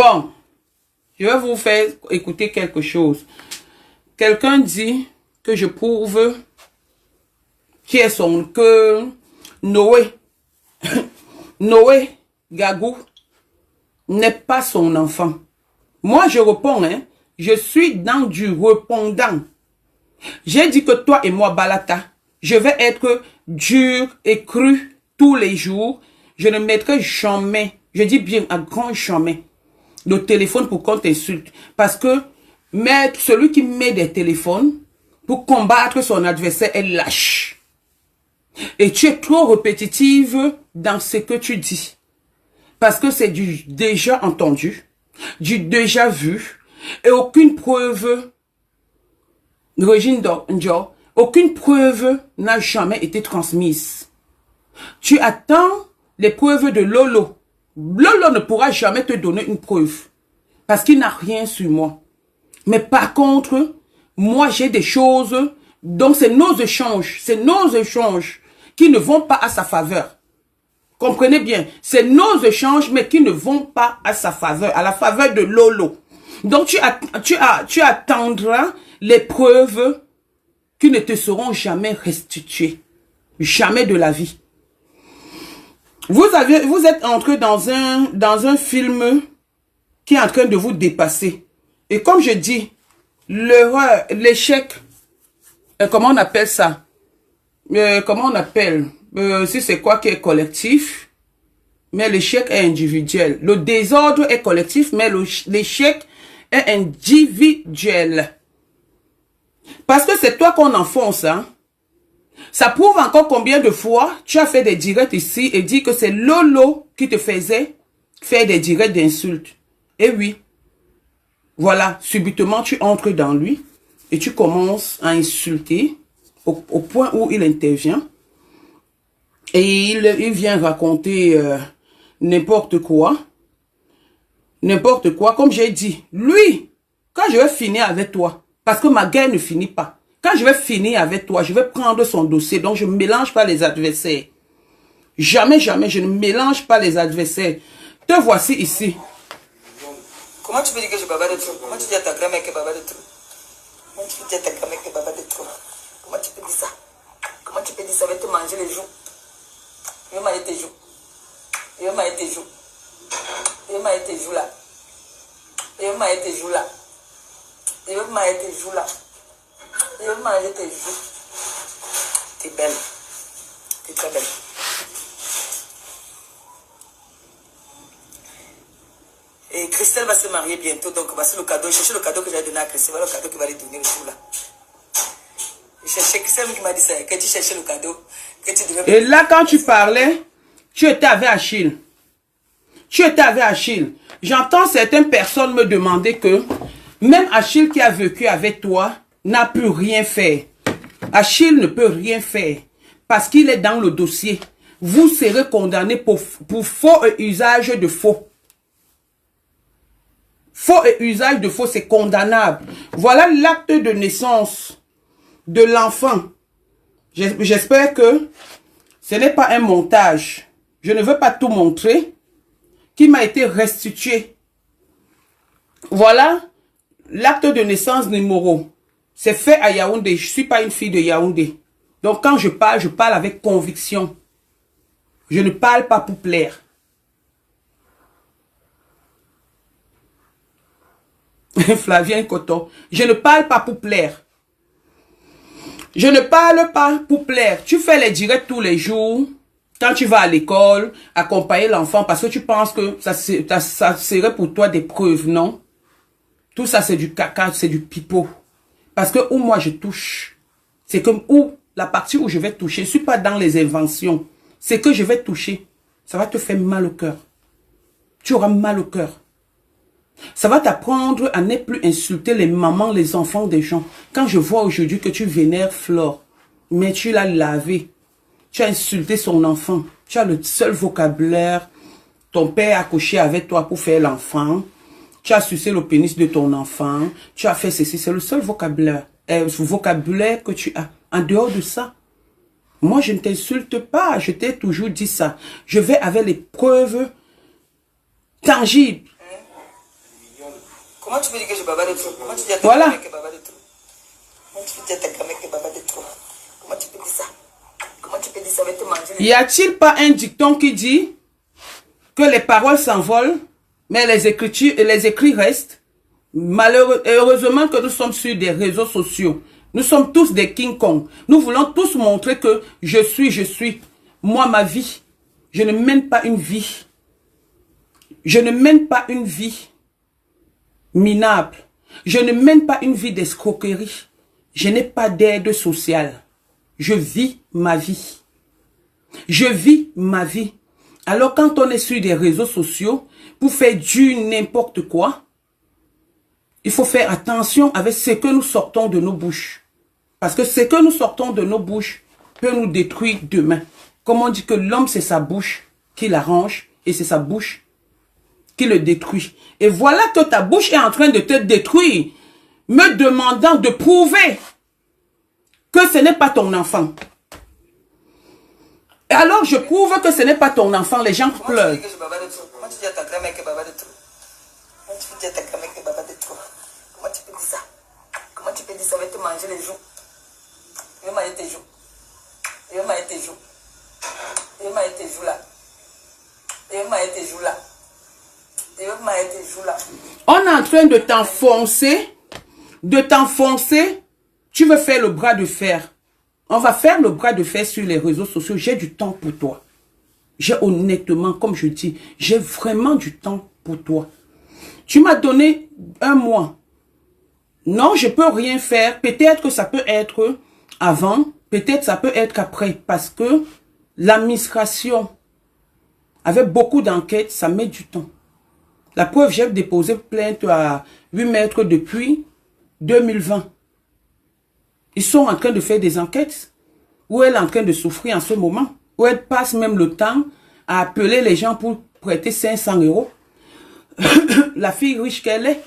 Bon, je vais vous faire écouter quelque chose. Quelqu'un dit que je prouve que Noé, Noé Gagou n'est pas son enfant. Moi, je réponds, hein, je suis dans du répondant. J'ai dit que toi et moi, Balata, je vais être dur et cru tous les jours. Je ne mettrai jamais, je dis bien à grand jamais, le téléphone pour qu'on t'insulte. Parce que celui qui met des téléphones pour combattre son adversaire est lâche. Et tu es trop répétitive dans ce que tu dis. Parce que c'est du déjà entendu, du déjà vu, et aucune preuve, Régine Ndjo, aucune preuve n'a jamais été transmise. Tu attends les preuves de Lolo. Lolo ne pourra jamais te donner une preuve, parce qu'il n'a rien sur moi. Mais par contre, moi j'ai des choses, donc c'est nos échanges qui ne vont pas à sa faveur. Comprenez bien, c'est nos échanges, mais qui ne vont pas à sa faveur, à la faveur de Lolo. Donc tu attendras les preuves qui ne te seront jamais restituées. Jamais de la vie. Vous êtes entré dans un film qui est en train de vous dépasser. Et comme je dis, l'erreur, l'échec, comment on appelle ça? Comment on appelle? Si c'est quoi qui est collectif, mais l'échec est individuel. Le désordre est collectif, mais l'échec est individuel. Parce que c'est toi qu'on enfonce, hein. Ça prouve encore combien de fois tu as fait des directs ici et dit que c'est Lolo qui te faisait faire des directs d'insultes. Et oui, voilà, subitement tu entres dans lui et tu commences à insulter au point où il intervient. Et il vient raconter n'importe quoi. N'importe quoi. Comme j'ai dit, lui, quand je vais finir avec toi, parce que ma guerre ne finit pas. Quand je vais finir avec toi, je vais prendre son dossier. Donc, je ne mélange pas les adversaires. Jamais, jamais, je ne mélange pas les adversaires. Te voici ici. Comment tu peux dire que je bavais de trop? Comment tu dis à ta grand-mère que bavait de trop? Comment tu peux dire à ta grand-mère que bavait de trop? Comment tu peux dire ça? Comment tu peux dire ça? Je vais te manger les joues. Je vais manger tes joues. Je vais manger tes joues. Je vais manger tes joues là. Je vais manger tes joues là. Je vais manger tes joues là. Je vais manger tes joues. T'es belle. T'es très belle. Et Christelle va se marier bientôt, donc voici le cadeau. Cherchez le cadeau que j'ai donné à Christelle. Voilà le cadeau qui va lui donner le jour là. C'est Christelle qui m'a dit ça, que tu cherchais le cadeau. Que tu devais... Et là, quand tu parlais, tu étais avec Achille. Tu étais avec Achille. J'entends certaines personnes me demander que même Achille qui a vécu avec toi n'a pu rien faire. Achille ne peut rien faire parce qu'il est dans le dossier. Vous serez condamné pour faux et usage de faux. Faux et usage de faux, c'est condamnable. Voilà l'acte de naissance de l'enfant. J'espère que ce n'est pas un montage. Je ne veux pas tout montrer. Qui m'a été restitué. Voilà l'acte de naissance numéro. C'est fait à Yaoundé. Je ne suis pas une fille de Yaoundé. Donc quand je parle avec conviction. Je ne parle pas pour plaire. Flavien Coton. Je ne parle pas pour plaire. Je ne parle pas pour plaire. Tu fais les directs tous les jours. Quand tu vas à l'école, accompagner l'enfant parce que tu penses que ça serait pour toi des preuves, non? Tout ça, c'est du caca, c'est du pipeau. Parce que où moi je touche, c'est comme où la partie où je vais toucher. Je ne suis pas dans les inventions. C'est que je vais toucher. Ça va te faire mal au cœur. Tu auras mal au cœur. Ça va t'apprendre à ne plus insulter les mamans, les enfants des gens. Quand je vois aujourd'hui que tu vénères Flore, mais tu l'as lavé. Tu as insulté son enfant. Tu as le seul vocabulaire. Ton père a couché avec toi pour faire l'enfant. Tu as sucé le pénis de ton enfant. Tu as fait ceci. C'est le seul vocabulaire que tu as. En dehors de ça, moi, je ne t'insulte pas. Je t'ai toujours dit ça. Je vais avec les preuves tangibles. Comment tu peux dire que je bavard de trop? Comment tu dis à ta Voilà. grand-mère que bavard de trop? Comment tu peux dire à ta grand-mère que bavard de trop? Comment tu peux dire ça? Comment tu peux dire ça avec te manger les... Y a-t-il pas un dicton qui dit que les paroles s'envolent, mais les écrits restent? Heureusement que nous sommes sur des réseaux sociaux. Nous sommes tous des King Kong. Nous voulons tous montrer que je suis. Moi, ma vie. Je ne mène pas une vie. Je ne mène pas une vie minable. Je ne mène pas une vie d'escroquerie. Je n'ai pas d'aide sociale. Je vis ma vie. Je vis ma vie. Alors quand on est sur des réseaux sociaux, pour faire du n'importe quoi, il faut faire attention avec ce que nous sortons de nos bouches. Parce que ce que nous sortons de nos bouches peut nous détruire demain. Comme on dit que l'homme, c'est sa bouche qui l'arrange et c'est sa bouche qui le détruit. Et voilà que ta bouche est en train de te détruire, me demandant de prouver que ce n'est pas ton enfant. Et alors je prouve que ce n'est pas ton enfant, les gens pleurent. Comment tu dis que je bavard de trop? Comment tu dis à ta grand-mère que bavard de trop? Comment tu peux dire à ta grand-mère que bavard de trop? Comment tu peux dire ça? Comment tu peux dire ça avec te manger les joues? Je vais manger tes joues. Je vais manger tes joues. Je vais manger tes joues là. Je vais manger tes joues là. Je vais manger tes joues là. On est en train de t'enfoncer. De t'enfoncer. Tu veux faire le bras de fer. On va faire le bras de fer sur les réseaux sociaux. J'ai du temps pour toi. J'ai honnêtement, comme je dis, j'ai vraiment du temps pour toi. Tu m'as donné un mois. Non, je peux rien faire. Peut-être que ça peut être avant. Peut-être ça peut être après. Parce que l'administration, avec beaucoup d'enquêtes, ça met du temps. La preuve, j'ai déposé plainte à 8 mètres depuis 2020. Ils sont en train de faire des enquêtes. Où elle est en train de souffrir en ce moment. Où elle passe même le temps à appeler les gens pour prêter 500 €. La fille riche qu'elle est.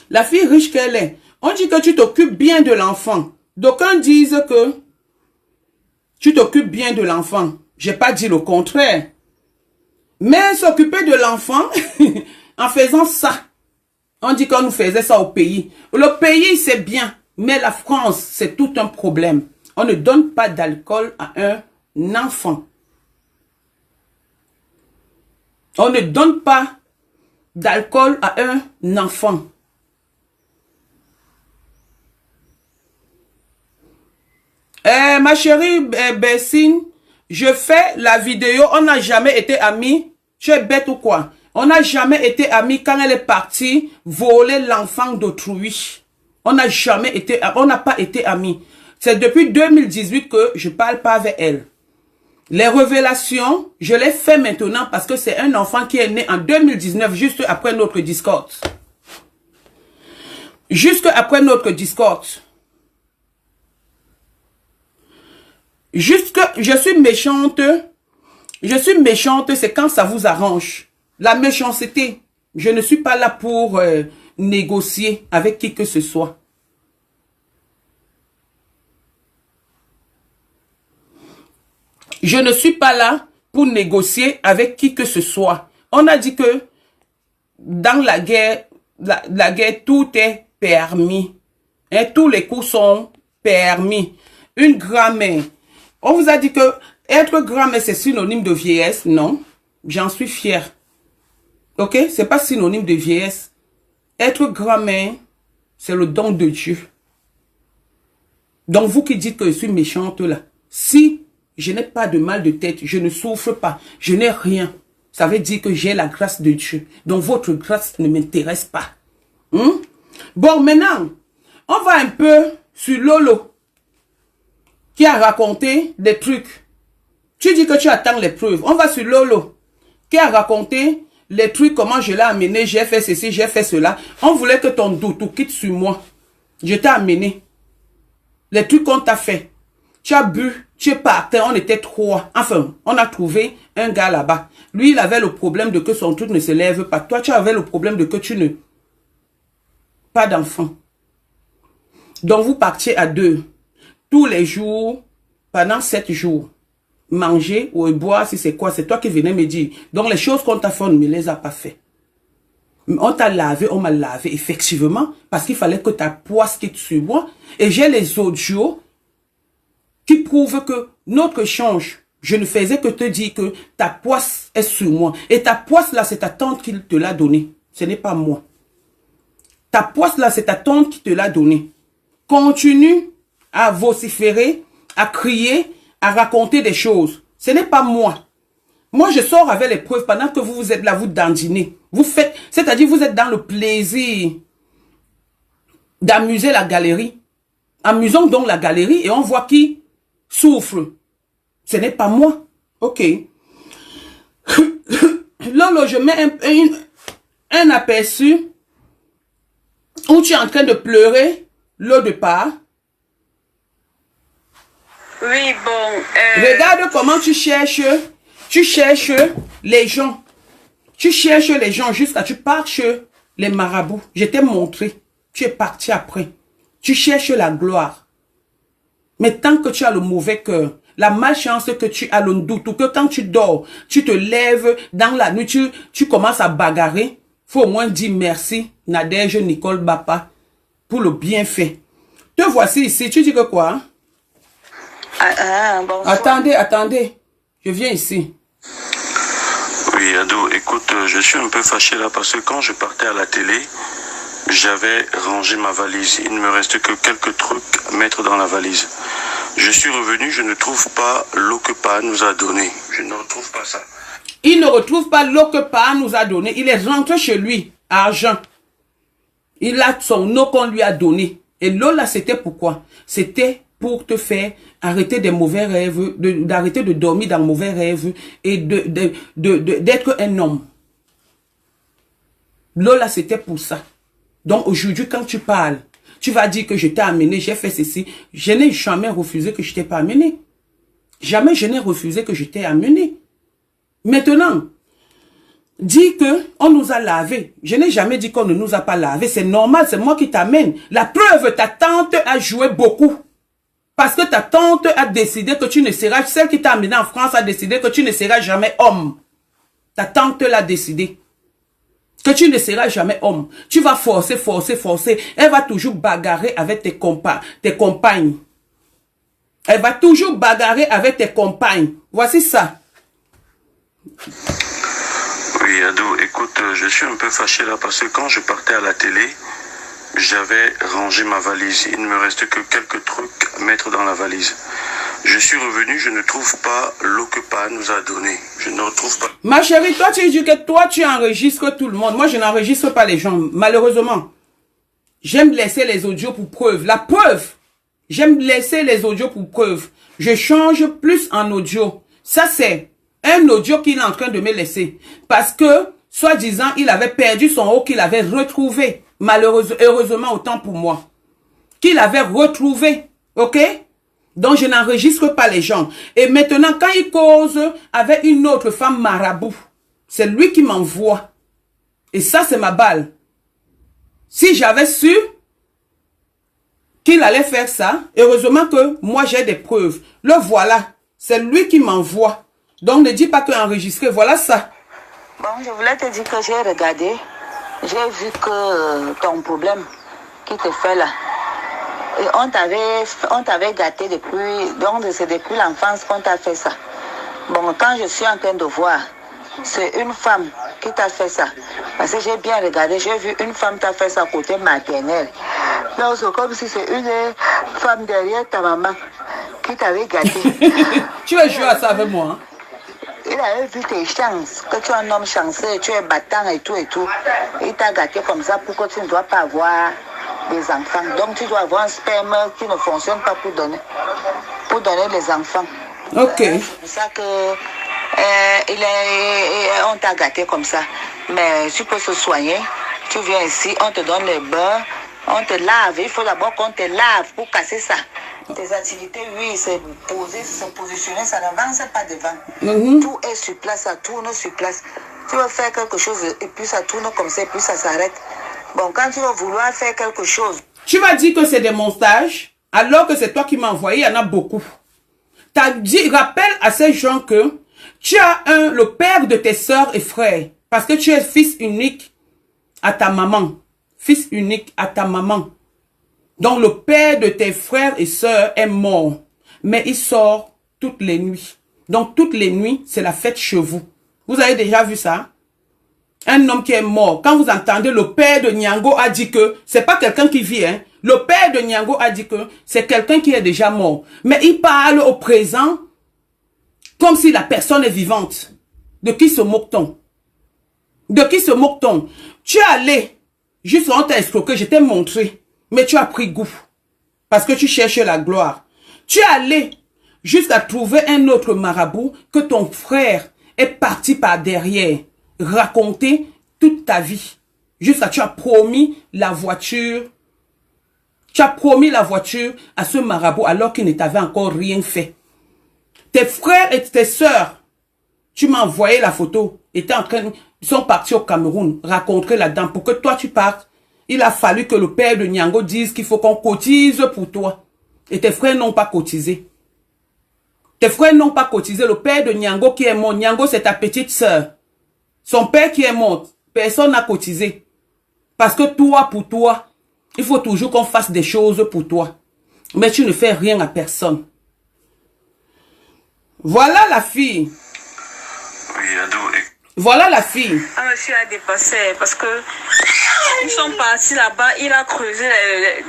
La fille riche qu'elle est. On dit que tu t'occupes bien de l'enfant. D'aucuns disent que tu t'occupes bien de l'enfant. J'ai pas dit le contraire. Mais s'occuper de l'enfant, en faisant ça, on dit qu'on nous faisait ça au pays. Le pays, c'est bien, mais la France, c'est tout un problème. On ne donne pas d'alcool à un enfant. On ne donne pas d'alcool à un enfant. Ma chérie Bessine, je fais la vidéo, on n'a jamais été amis. Tu es bête ou quoi? On n'a jamais été amis quand elle est partie voler l'enfant d'autrui. On n'a jamais été, on n'a pas été amis. C'est depuis 2018 que je parle pas avec elle. Les révélations, je les fais maintenant parce que c'est un enfant qui est né en 2019, juste après notre Discord. Jusque après notre Discord. Jusque, je suis méchante, c'est quand ça vous arrange. La méchanceté, je ne suis pas là pour négocier avec qui que ce soit. Je ne suis pas là pour négocier avec qui que ce soit. On a dit que dans la guerre, la guerre, tout est permis. Et tous les coups sont permis. Une grand-mère. On vous a dit que être grand-mère, c'est synonyme de vieillesse. Non, j'en suis fière. Ok, c'est pas synonyme de vieillesse. Être grand-mère, c'est le don de Dieu. Donc vous qui dites que je suis méchante là, si je n'ai pas de mal de tête, je ne souffre pas, je n'ai rien, ça veut dire que j'ai la grâce de Dieu. Donc votre grâce ne m'intéresse pas. Bon, maintenant, on va un peu sur Lolo, qui a raconté des trucs. Tu dis que tu attends les preuves. On va sur Lolo, qui a raconté les trucs, comment je l'ai amené, j'ai fait ceci, j'ai fait cela. On voulait que ton doutou quitte sur moi. Je t'ai amené. Les trucs qu'on t'a fait. Tu as bu, tu es parti, on était 3. Enfin, on a trouvé un gars là-bas. Lui, il avait le problème de que son truc ne se lève pas. Toi, tu avais le problème de que tu ne... Pas d'enfant. Donc, vous partiez à 2. Tous les jours, pendant 7 jours. Manger ou boire, si c'est quoi, c'est toi qui venais me dire. Donc, les choses qu'on t'a fait, on ne me les a pas fait. On t'a lavé, on m'a lavé, effectivement, parce qu'il fallait que ta poisse quitte sur moi. Et j'ai les audios qui prouvent que notre échange, je ne faisais que te dire que ta poisse est sur moi. Et ta poisse là, c'est ta tante qui te l'a donnée. Ce n'est pas moi. Ta poisse là, c'est ta tante qui te l'a donnée. Continue à vociférer, à crier, à raconter des choses. Ce n'est pas moi. Moi, je sors avec les preuves pendant que vous êtes là, vous dandinez. Vous faites, c'est-à-dire vous êtes dans le plaisir d'amuser la galerie. Amusons donc la galerie et on voit qui souffre. Ce n'est pas moi. Ok. Lolo, je mets un aperçu où tu es en train de pleurer l'eau de part. Oui, bon. Regarde comment tu cherches les gens. Tu cherches les gens jusqu'à tu pars chez les marabouts. Je t'ai montré. Tu es parti après. Tu cherches la gloire. Mais tant que tu as le mauvais cœur, la malchance que tu as, le doute, ou que quand tu dors, tu te lèves dans la nuit, tu commences à bagarrer, faut au moins dire merci, Nadège Nicole Bapa, pour le bienfait. Te voici ici, tu dis que quoi? Bonsoir. Attendez, je viens ici. Oui, Ado, écoute, je suis un peu fâché là parce que quand je partais à la télé, j'avais rangé ma valise. Il ne me reste que quelques trucs à mettre dans la valise. Je suis revenu, je ne trouve pas l'eau que Pa nous a donnée. Je ne retrouve pas ça. Il ne retrouve pas l'eau que Pa nous a donnée. Il est rentré chez lui, à Argent. Il a son eau qu'on lui a donnée. Et l'eau là, c'était pourquoi? C'était pour te faire arrêter des mauvais rêves, d'arrêter de dormir dans mauvais rêves et d'être un homme. L'eau là, c'était pour ça. Donc aujourd'hui, quand tu parles, tu vas dire que je t'ai amené, j'ai fait ceci. Je n'ai jamais refusé que je t'ai pas amené. Jamais je n'ai refusé que je t'ai amené. Maintenant, dis que on nous a lavé. Je n'ai jamais dit qu'on ne nous a pas lavé. C'est normal, c'est moi qui t'amène. La preuve, ta tante a joué beaucoup. Parce que ta tante a décidé que tu ne seras, celle qui t'a amené en France a décidé que tu ne seras jamais homme. Ta tante l'a décidé. Que tu ne seras jamais homme. Tu vas forcer. Elle va toujours bagarrer avec tes compagnes. Elle va toujours bagarrer avec tes compagnes. Voici ça. Oui, Ado, écoute, je suis un peu fâché là parce que quand je partais à la télé, j'avais rangé ma valise. Il ne me reste que quelques trucs à mettre dans la valise. Je suis revenu, je ne trouve pas l'eau que Pa nous a donnée. Je ne retrouve pas. Ma chérie, toi tu dis que toi tu enregistres tout le monde. Moi je n'enregistre pas les gens, malheureusement. J'aime laisser les audios pour preuve. La preuve, j'aime laisser les audios pour preuve. Je change plus en audio. Ça c'est un audio qu'il est en train de me laisser. Parce que, soi-disant, il avait perdu son eau qu'il avait retrouvé. Heureusement, autant pour moi. Qu'il avait retrouvé. Ok? Donc, je n'enregistre pas les gens. Et maintenant, quand il cause avec une autre femme marabout, c'est lui qui m'envoie. Et ça, c'est ma balle. Si j'avais su qu'il allait faire ça, heureusement que moi, j'ai des preuves. Le voilà. C'est lui qui m'envoie. Donc, ne dis pas que enregistrer. Voilà ça. Bon, je voulais te dire que j'ai regardé. J'ai vu que ton problème qui te fait là, et on t'avait gâté depuis, donc c'est depuis l'enfance qu'on t'a fait ça. Bon, quand je suis en train de voir, c'est une femme qui t'a fait ça. Parce que j'ai bien regardé, j'ai vu une femme t'a fait ça côté maternel. Donc c'est comme si c'est une femme derrière ta maman qui t'avait gâté. Tu vas jouer à ça avec moi, hein? Il avait vu tes chances, que tu es un homme chanceux, tu es battant et tout. Il t'a gâté comme ça pour que tu ne dois pas avoir des enfants. Donc tu dois avoir un sperme qui ne fonctionne pas pour donner les enfants. Ok. C'est pour ça que on t'a gâté comme ça. Mais tu peux se soigner. Tu viens ici, on te donne les beurres, on te lave. Il faut d'abord qu'on te lave pour casser ça. Tes activités, oui, c'est poser, se positionner, ça n'avance pas devant. Tout est sur place, ça tourne sur place. Tu vas faire quelque chose et puis ça tourne comme ça et puis ça s'arrête. Bon, quand tu vas vouloir faire quelque chose... Tu vas dire que c'est des montages, alors que c'est toi qui m'as envoyé, il y en a beaucoup. T'as dit, rappelle à ces gens que tu as le père de tes sœurs et frères, parce que tu es fils unique à ta maman. Fils unique à ta maman. Donc le père de tes frères et sœurs est mort. Mais il sort toutes les nuits. Donc toutes les nuits, c'est la fête chez vous. Vous avez déjà vu ça? Un homme qui est mort. Quand vous entendez le père de Nyango a dit que, c'est pas quelqu'un qui vit, hein. Le père de Nyango a dit que c'est quelqu'un qui est déjà mort. Mais il parle au présent comme si la personne est vivante. De qui se moque-t-on? De qui se moque-t-on? Tu es allé, juste on t'a escroqué, je t'ai montré, mais tu as pris goût. Parce que tu cherches la gloire. Tu es allé jusqu'à trouver un autre marabout que ton frère est parti par derrière raconter toute ta vie. Jusqu'à tu as promis la voiture. Tu as promis la voiture à ce marabout alors qu'il ne t'avait encore rien fait. Tes frères et tes sœurs, tu m'as envoyé la photo, ils sont partis au Cameroun, raconter la dame pour que toi tu partes. Il a fallu que le père de Nyango dise qu'il faut qu'on cotise pour toi. Et tes frères n'ont pas cotisé. Tes frères n'ont pas cotisé. Le père de Nyango qui est mort, Nyango c'est ta petite sœur. Son père qui est mort, personne n'a cotisé. Parce que toi, pour toi, il faut toujours qu'on fasse des choses pour toi. Mais tu ne fais rien à personne. Voilà la fille. Oui, Ado. Voilà la fille. Un monsieur a dépassé parce que ils sont partis là-bas, il a creusé,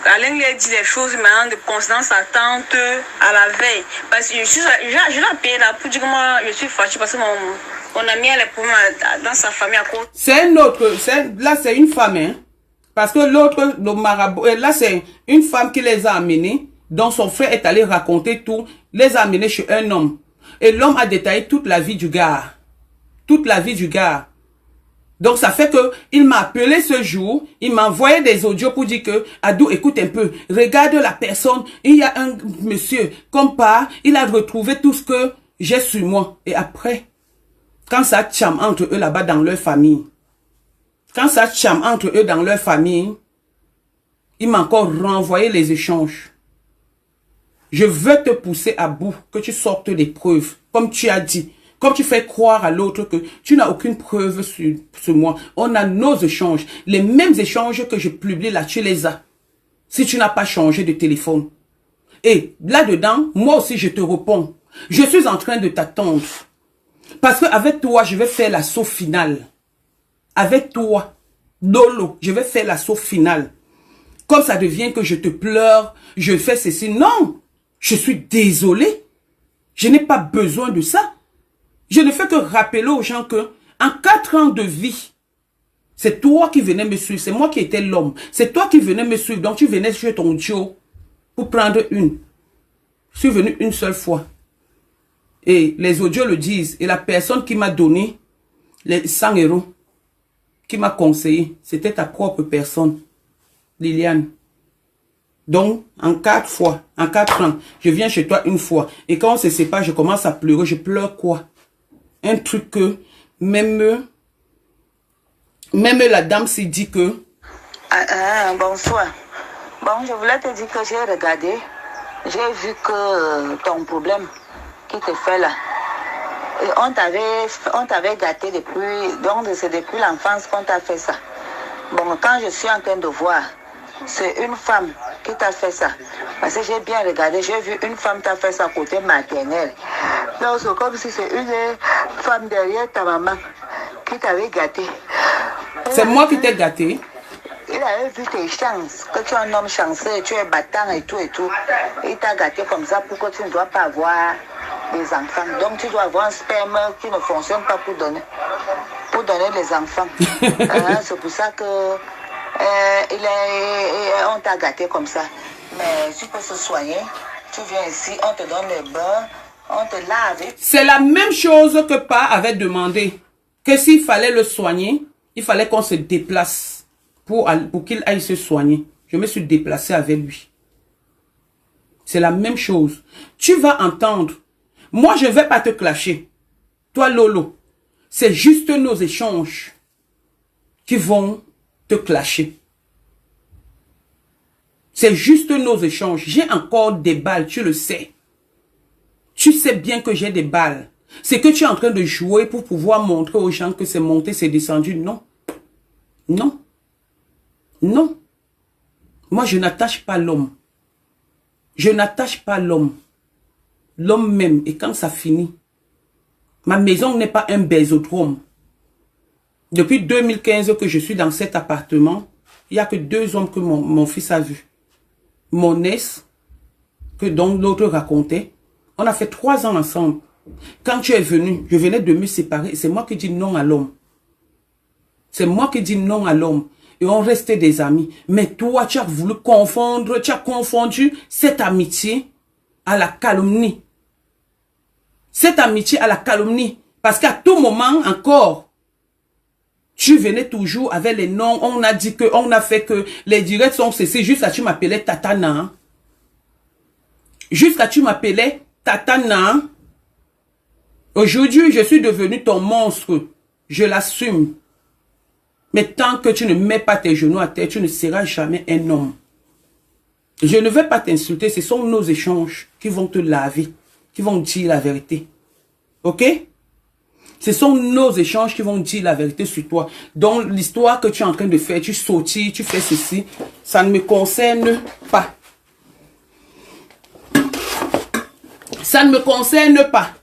Alain lui a dit les choses maintenant de concernant sa tante à la veille. Parce que je l'ai payé là pour dire que moi je suis fâchée parce que mon ami a les problèmes dans sa famille à cause. C'est un autre, là c'est une femme, hein. Parce que l'autre, le marabout, là c'est une femme qui les a amenés, dont son frère est allé raconter tout, les a amenés chez un homme. Et l'homme a détaillé toute la vie du gars. Toute la vie du gars. Donc ça fait que il m'a appelé ce jour, il m'a envoyé des audios pour dire que Adou, écoute un peu, regarde la personne, il y a un monsieur, comme par, il a retrouvé tout ce que j'ai sur moi. Et après, quand ça chame entre eux là-bas dans leur famille, quand ça chame entre eux dans leur famille, il m'a encore renvoyé les échanges. Je veux te pousser à bout, que tu sortes des preuves, comme tu as dit. Comme tu fais croire à l'autre que tu n'as aucune preuve sur moi. On a nos échanges. Les mêmes échanges que je publie là, tu les as. Si tu n'as pas changé de téléphone. Et là-dedans, moi aussi je te réponds. Je suis en train de t'attendre. Parce qu'avec toi, je vais faire l'assaut final. Avec toi, Dolo, je vais faire l'assaut final. Comme ça devient que je te pleure, je fais ceci. Non, je suis désolé. Je n'ai pas besoin de ça. Je ne fais que rappeler aux gens que, en 4 ans de vie, c'est toi qui venais me suivre, c'est moi qui étais l'homme. C'est toi qui venais me suivre, donc tu venais chez ton Joe pour prendre une. Je suis venu une seule fois. Et les audios le disent. Et la personne qui m'a donné les 100 €, qui m'a conseillé, c'était ta propre personne, Liliane. Donc, en 4 fois, en 4 ans, je viens chez toi une fois. Et quand on se sépare, je commence à pleurer. Je pleure quoi? Un truc que même la dame s'est dit que... Bonsoir. Bon, je voulais te dire que j'ai regardé. J'ai vu que ton problème qui te fait là, on t'avait gâté depuis... Donc, c'est depuis l'enfance qu'on t'a fait ça. Bon, quand je suis en train de voir, c'est une femme qui t'a fait ça. Parce que j'ai bien regardé, j'ai vu une femme t'a fait ça côté maternel. Donc c'est comme si c'est une femme derrière ta maman qui t'avait gâté. C'est moi qui t'ai gâté. Il avait vu tes chances, que tu es un homme chanceux, tu es battant et tout et tout. Il t'a gâté comme ça pour que tu ne dois pas avoir des enfants. Donc tu dois avoir un sperme qui ne fonctionne pas pour donner les enfants. C'est pour ça que on t'a gâté comme ça. Mais tu peux se soigner. Tu viens ici, on te donne les bains, on te lave. C'est la même chose que Pa avait demandé. Que s'il fallait le soigner, il fallait qu'on se déplace pour qu'il aille se soigner. Je me suis déplacé avec lui. C'est la même chose. Tu vas entendre. Moi, je ne vais pas te clasher. Toi, Lolo, c'est juste nos échanges qui vont te clasher. C'est juste nos échanges. J'ai encore des balles, tu le sais. Tu sais bien que j'ai des balles. C'est que tu es en train de jouer pour pouvoir montrer aux gens que c'est monté, c'est descendu. Non. Non. Non. Moi, je n'attache pas l'homme. Je n'attache pas l'homme. L'homme même. Et quand ça finit, ma maison n'est pas un bésodrome. Depuis 2015 que je suis dans cet appartement, il n'y a que 2 hommes que mon fils a vus. Mon ex, dont l'autre racontait, on a fait 3 ans ensemble. Quand tu es venu, je venais de me séparer. C'est moi qui dis non à l'homme. C'est moi qui dis non à l'homme. Et on restait des amis. Mais toi, tu as voulu confondre, tu as confondu cette amitié à la calomnie. Cette amitié à la calomnie. Parce qu'à tout moment encore, tu venais toujours avec les noms. On a dit que, on a fait que les directs sont cessés. Jusqu'à tu m'appelais Tatana. Jusqu'à tu m'appelais Tatana. Aujourd'hui, je suis devenu ton monstre. Je l'assume. Mais tant que tu ne mets pas tes genoux à terre, tu ne seras jamais un homme. Je ne vais pas t'insulter. Ce sont nos échanges qui vont te laver. Qui vont dire la vérité. Ok? Ce sont nos échanges qui vont dire la vérité sur toi. Donc, l'histoire que tu es en train de faire, tu sautilles, tu fais ceci, ça ne me concerne pas. Ça ne me concerne pas.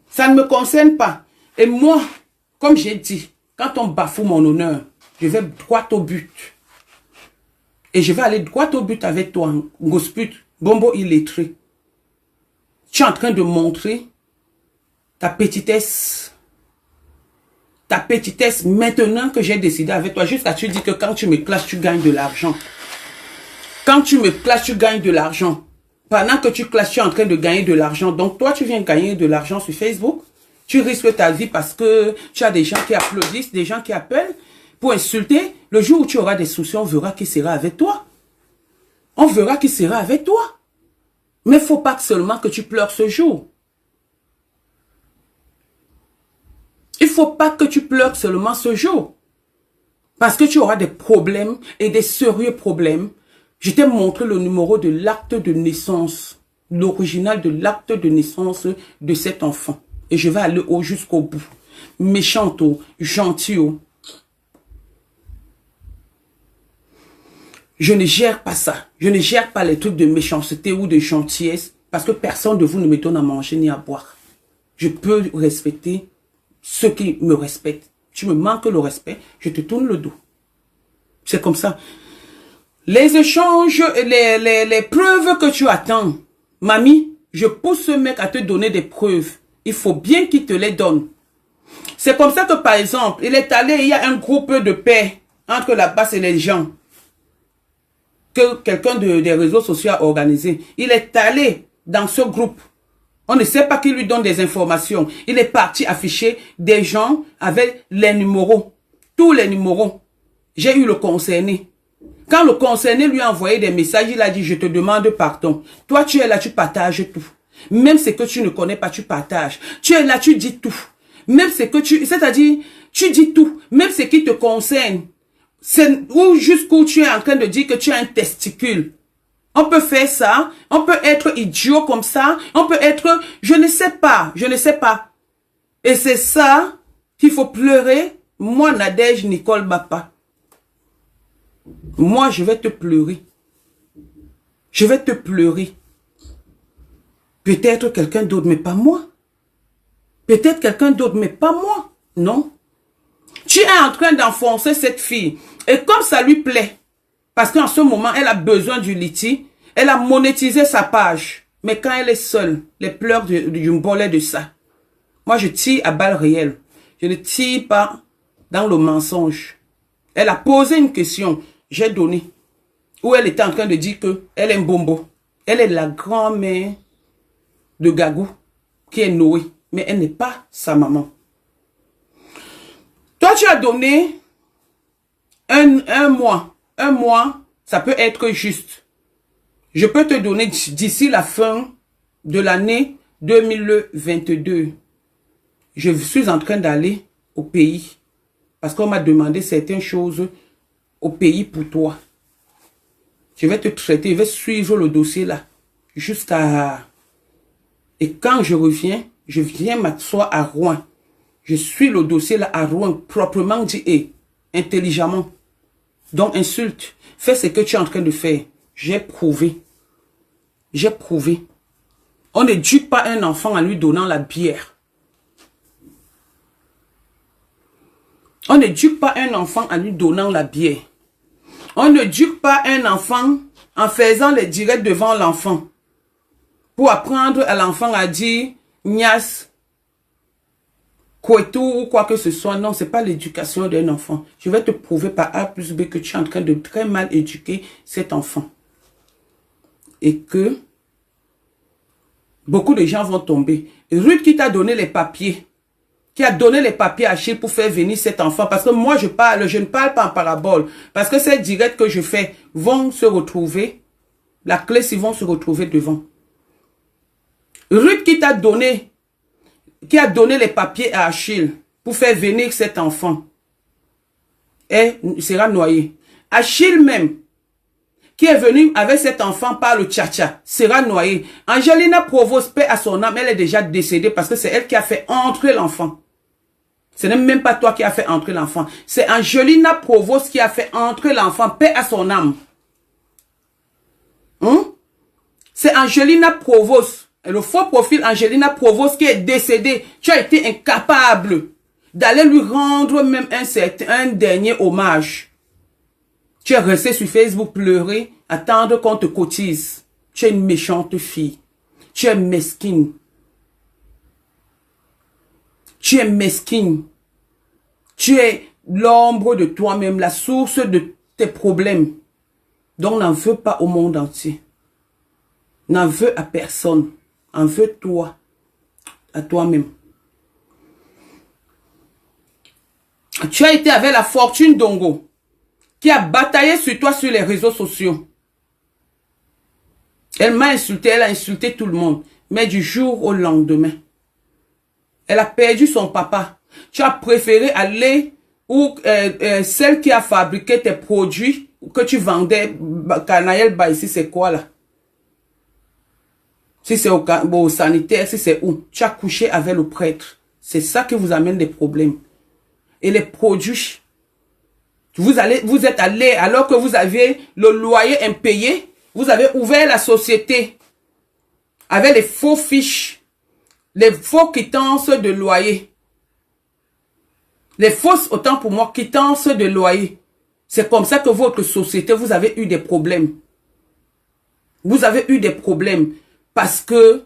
Ça ne me concerne pas. Et moi, comme j'ai dit, quand on bafoue mon honneur, je vais droit au but. Et je vais aller droit au but avec toi, Gosput, Bombo illettré. Tu es en train de montrer ta petitesse. Ta petitesse maintenant que j'ai décidé avec toi. Jusqu'à tu dis que quand tu me clashes, tu gagnes de l'argent. Quand tu me clashes, tu gagnes de l'argent. Pendant que tu clashes, tu es en train de gagner de l'argent. Donc toi, tu viens gagner de l'argent sur Facebook. Tu risques ta vie parce que tu as des gens qui applaudissent, des gens qui appellent pour insulter. Le jour où tu auras des soucis, on verra qui sera avec toi. On verra qui sera avec toi. Mais il ne faut pas seulement que tu pleures ce jour. Il ne faut pas que tu pleures seulement ce jour. Parce que tu auras des problèmes et des sérieux problèmes. Je t'ai montré le numéro de l'acte de naissance. L'original de l'acte de naissance de cet enfant. Et je vais aller jusqu'au bout. Méchant, gentil. Je ne gère pas ça. Je ne gère pas les trucs de méchanceté ou de gentillesse. Parce que personne de vous ne me donne à manger ni à boire. Je peux respecter ceux qui me respectent. Tu me manques le respect, je te tourne le dos. C'est comme ça. Les échanges, les preuves que tu attends. Mamie, je pousse ce mec à te donner des preuves. Il faut bien qu'il te les donne. C'est comme ça que, par exemple, il est allé, il y a un groupe de paix entre la basse et les gens. Que quelqu'un des réseaux sociaux a organisé. Il est allé dans ce groupe. On ne sait pas qui lui donne des informations. Il est parti afficher des gens avec les numéros. Tous les numéros. J'ai eu le concerné. Quand le concerné lui a envoyé des messages, il a dit, je te demande pardon. Toi, tu es là, tu partages tout. Même ce que tu ne connais pas, tu partages. Tu es là, tu dis tout. Même ce que c'est-à-dire, tu dis tout. Même ce qui te concerne. Ou jusqu'où tu es en train de dire que tu as un testicule. On peut faire ça. On peut être idiot comme ça. On peut être, je ne sais pas. Je ne sais pas. Et c'est ça qu'il faut pleurer. Moi, Nadège Nicole Bapa. Moi, je vais te pleurer. Je vais te pleurer. Peut-être quelqu'un d'autre, mais pas moi. Peut-être quelqu'un d'autre, mais pas moi. Non. Tu es en train d'enfoncer cette fille. Et comme ça lui plaît, parce qu'en ce moment, elle a besoin du liti, elle a monétisé sa page. Mais quand elle est seule, les pleurs du bolet de ça. Moi, je tire à balles réelles. Je ne tire pas dans le mensonge. Elle a posé une question. J'ai donné. Où elle était en train de dire qu'elle est un bombo. Elle est la grand-mère de Gagou, qui est Noé. Mais elle n'est pas sa maman. Toi, tu as donné un mois. Un mois, ça peut être juste. Je peux te donner d'ici la fin de l'année 2022. Je suis en train d'aller au pays. Parce qu'on m'a demandé certaines choses au pays pour toi. Je vais te traiter, je vais suivre le dossier là. Jusqu'à... Et quand je viens m'asseoir à Rouen. Je suis le dossier là à Rouen, proprement dit et intelligemment. Donc insulte. Fais ce que tu es en train de faire. J'ai prouvé. J'ai prouvé. On n'éduque pas un enfant en lui donnant la bière. On n'éduque pas un enfant en lui donnant la bière. On n'éduque pas un enfant en faisant les directs devant l'enfant. Pour apprendre à l'enfant à dire Nias, Kouetou ou quoi que ce soit. Non, ce n'est pas l'éducation d'un enfant. Je vais te prouver par A plus B que tu es en train de très mal éduquer cet enfant. Et que beaucoup de gens vont tomber. Ruth qui t'a donné les papiers, qui a donné les papiers à Achille pour faire venir cet enfant. Parce que moi, je ne parle pas en parabole. Parce que ces directs que je fais vont se retrouver. La clé, ils vont se retrouver devant. Ruth qui t'a donné, qui a donné les papiers à Achille pour faire venir cet enfant, sera noyé. Achille même, qui est venu avec cet enfant par le tcha-tcha, sera noyé. Angelina Provost, paix à son âme, elle est déjà décédée parce que c'est elle qui a fait entrer l'enfant. Ce n'est même pas toi qui a fait entrer l'enfant. C'est Angelina Provost qui a fait entrer l'enfant, paix à son âme. C'est Angelina Provost, le faux profil Angelina Provost qui est décédée. Tu as été incapable d'aller lui rendre même un dernier hommage. Tu es resté sur Facebook pleurer, attendre qu'on te cotise. Tu es une méchante fille. Tu es mesquine. Tu es mesquine. Tu es l'ombre de toi-même, la source de tes problèmes. Donc n'en veux pas au monde entier. N'en veux à personne. En veux toi, à toi-même. Tu as été avec la fortune d'Ongo, qui a bataillé sur toi sur les réseaux sociaux. Elle m'a insulté, elle a insulté tout le monde. Mais du jour au lendemain, elle a perdu son papa. Tu as préféré aller où celle qui a fabriqué tes produits que tu vendais, Canaël ici, c'est quoi là? Si c'est au sanitaire, si c'est où? Tu as couché avec le prêtre. C'est ça qui vous amène des problèmes. Et les produits, vous êtes allé, alors que vous aviez le loyer impayé, vous avez ouvert la société avec les faux fiches, les faux quittances de loyer. Les fausses, autant pour moi, quittances de loyer. C'est comme ça que votre société, vous avez eu des problèmes. Vous avez eu des problèmes parce que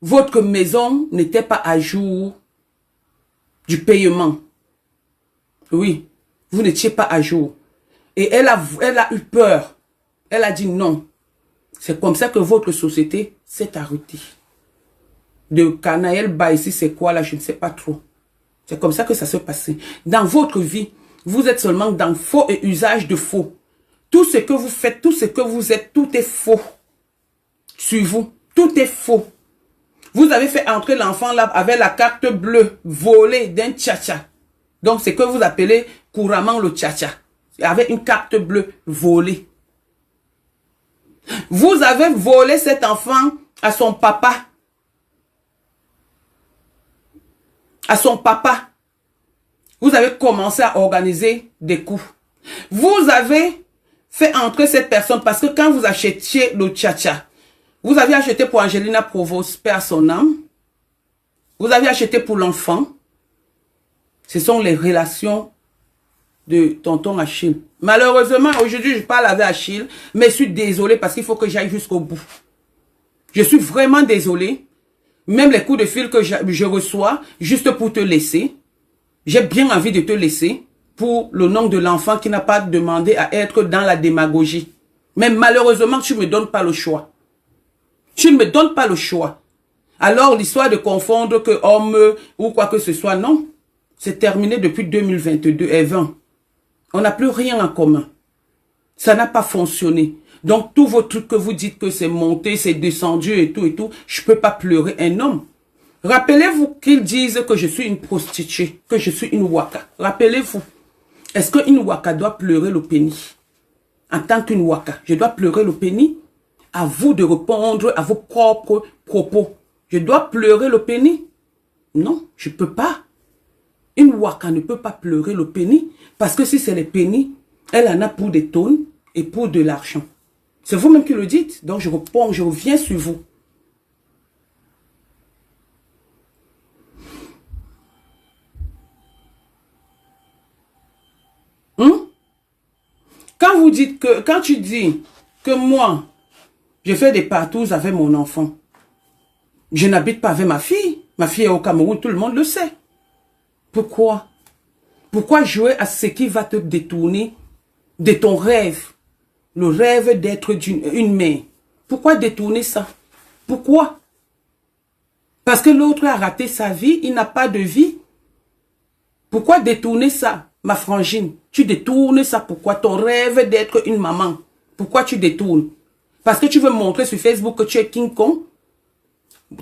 votre maison n'était pas à jour du paiement. Oui, vous n'étiez pas à jour. Et elle a eu peur. Elle a dit non. C'est comme ça que votre société s'est arrêtée. De Canaël ici, c'est quoi là? Je ne sais pas trop. C'est comme ça que ça s'est passé. Dans votre vie, vous êtes seulement dans faux et usage de faux. Tout ce que vous faites, tout ce que vous êtes, tout est faux. Sur vous, tout est faux. Vous avez fait entrer l'enfant là avec la carte bleue volée d'un tcha-tcha. Donc, c'est que vous appelez couramment le tcha-tcha. Avec une carte bleue volée. Vous avez volé cet enfant à son papa. À son papa. Vous avez commencé à organiser des coups. Vous avez fait entrer cette personne parce que quand vous achetiez le tcha-tcha, vous avez acheté pour Angelina Provost, paix à son âme. Vous avez acheté pour l'enfant. Ce sont les relations de tonton Achille. Malheureusement, aujourd'hui, je parle avec Achille, mais je suis désolée parce qu'il faut que j'aille jusqu'au bout. Je suis vraiment désolée. Même les coups de fil que je reçois, juste pour te laisser. J'ai bien envie de te laisser pour le nom de l'enfant qui n'a pas demandé à être dans la démagogie. Mais malheureusement, tu ne me donnes pas le choix. Tu ne me donnes pas le choix. Alors, l'histoire de confondre que homme ou quoi que ce soit, non. C'est terminé depuis 2022 et 20. On n'a plus rien en commun. Ça n'a pas fonctionné. Donc, tous vos trucs que vous dites que c'est monté, c'est descendu et tout, je ne peux pas pleurer un homme. Rappelez-vous qu'ils disent que je suis une prostituée, que je suis une waka. Rappelez-vous. Est-ce qu'une waka doit pleurer le pénis? En tant qu'une waka, je dois pleurer le pénis? À vous de répondre à vos propres propos. Je dois pleurer le pénis? Non, je ne peux pas. Une waka ne peut pas pleurer le pénis parce que si c'est le pénis, Elle en a pour des tonnes et pour de l'argent. C'est vous-même qui le dites. Donc je réponds, je reviens sur vous. Quand vous dites que, quand tu dis que moi, je fais des partous avec mon enfant, je n'habite pas avec ma fille. Ma fille est au Cameroun, tout le monde le sait. Pourquoi? Pourquoi jouer à ce qui va te détourner de ton rêve? Le rêve d'être une mère. Pourquoi détourner ça? Pourquoi? Parce que l'autre a raté sa vie, il n'a pas de vie. Pourquoi détourner ça, ma frangine? Tu détournes ça, pourquoi? Ton rêve d'être une maman. Pourquoi tu détournes? Parce que tu veux montrer sur Facebook que tu es King Kong?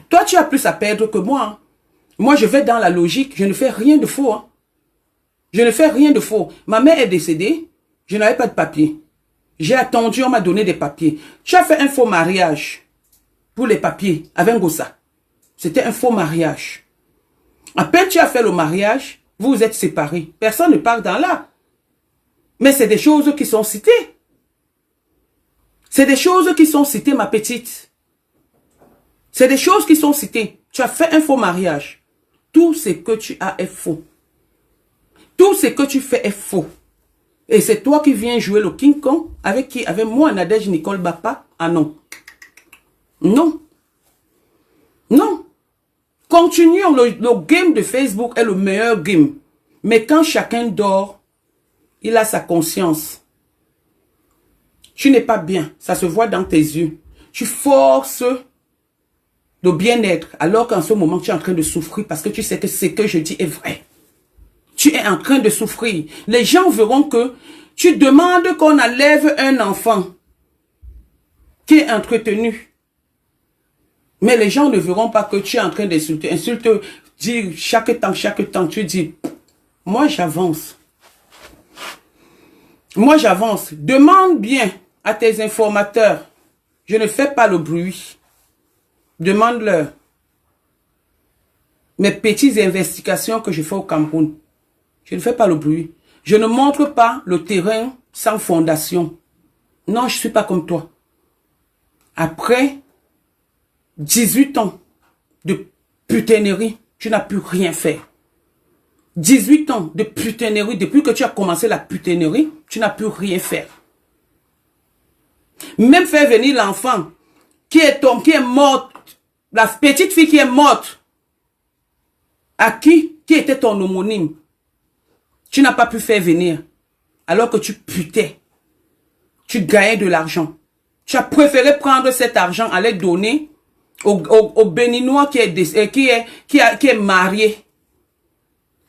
Toi, tu as plus à perdre que moi. Hein. Moi, je vais dans la logique. Je ne fais rien de faux. Hein. Je ne fais rien de faux. Ma mère est décédée. Je n'avais pas de papier. J'ai attendu, on m'a donné des papiers. Tu as fait un faux mariage pour les papiers avec Ngossa. C'était un faux mariage. À peine tu as fait le mariage, vous vous êtes séparés. Personne ne parle dans là. Mais c'est des choses qui sont citées. C'est des choses qui sont citées, ma petite. C'est des choses qui sont citées. Tu as fait un faux mariage. Tout ce que tu as est faux. Tout ce que tu fais est faux. Et c'est toi qui viens jouer le King Kong avec qui? Avec moi, Nadège Nicole Bapa? Ah non. Non. Non. Continuons. Le game de Facebook est le meilleur game. Mais quand chacun dort, il a sa conscience. Tu n'es pas bien. Ça se voit dans tes yeux. Tu forces le bien-être alors qu'en ce moment, tu es en train de souffrir parce que tu sais que ce que je dis est vrai. Tu es en train de souffrir. Les gens verront que tu demandes qu'on enlève un enfant qui est entretenu. Mais les gens ne verront pas que tu es en train d'insulter. Insulte, dire chaque temps, tu dis, moi j'avance. Moi j'avance. Demande bien à tes informateurs. Je ne fais pas le bruit. Demande-leur. Mes petites investigations que je fais au Cameroun. Je ne fais pas le bruit. Je ne montre pas le terrain sans fondation. Non, je ne suis pas comme toi. Après 18 ans de putainerie, tu n'as plus rien fait. 18 ans de putainerie, depuis que tu as commencé la putainerie, tu n'as plus rien fait. Même faire venir l'enfant qui est morte, la petite fille qui est morte, à qui était ton homonyme. Tu n'as pas pu faire venir, alors que tu putais. Tu gagnais de l'argent. Tu as préféré prendre cet argent, aller donner au Béninois qui est marié.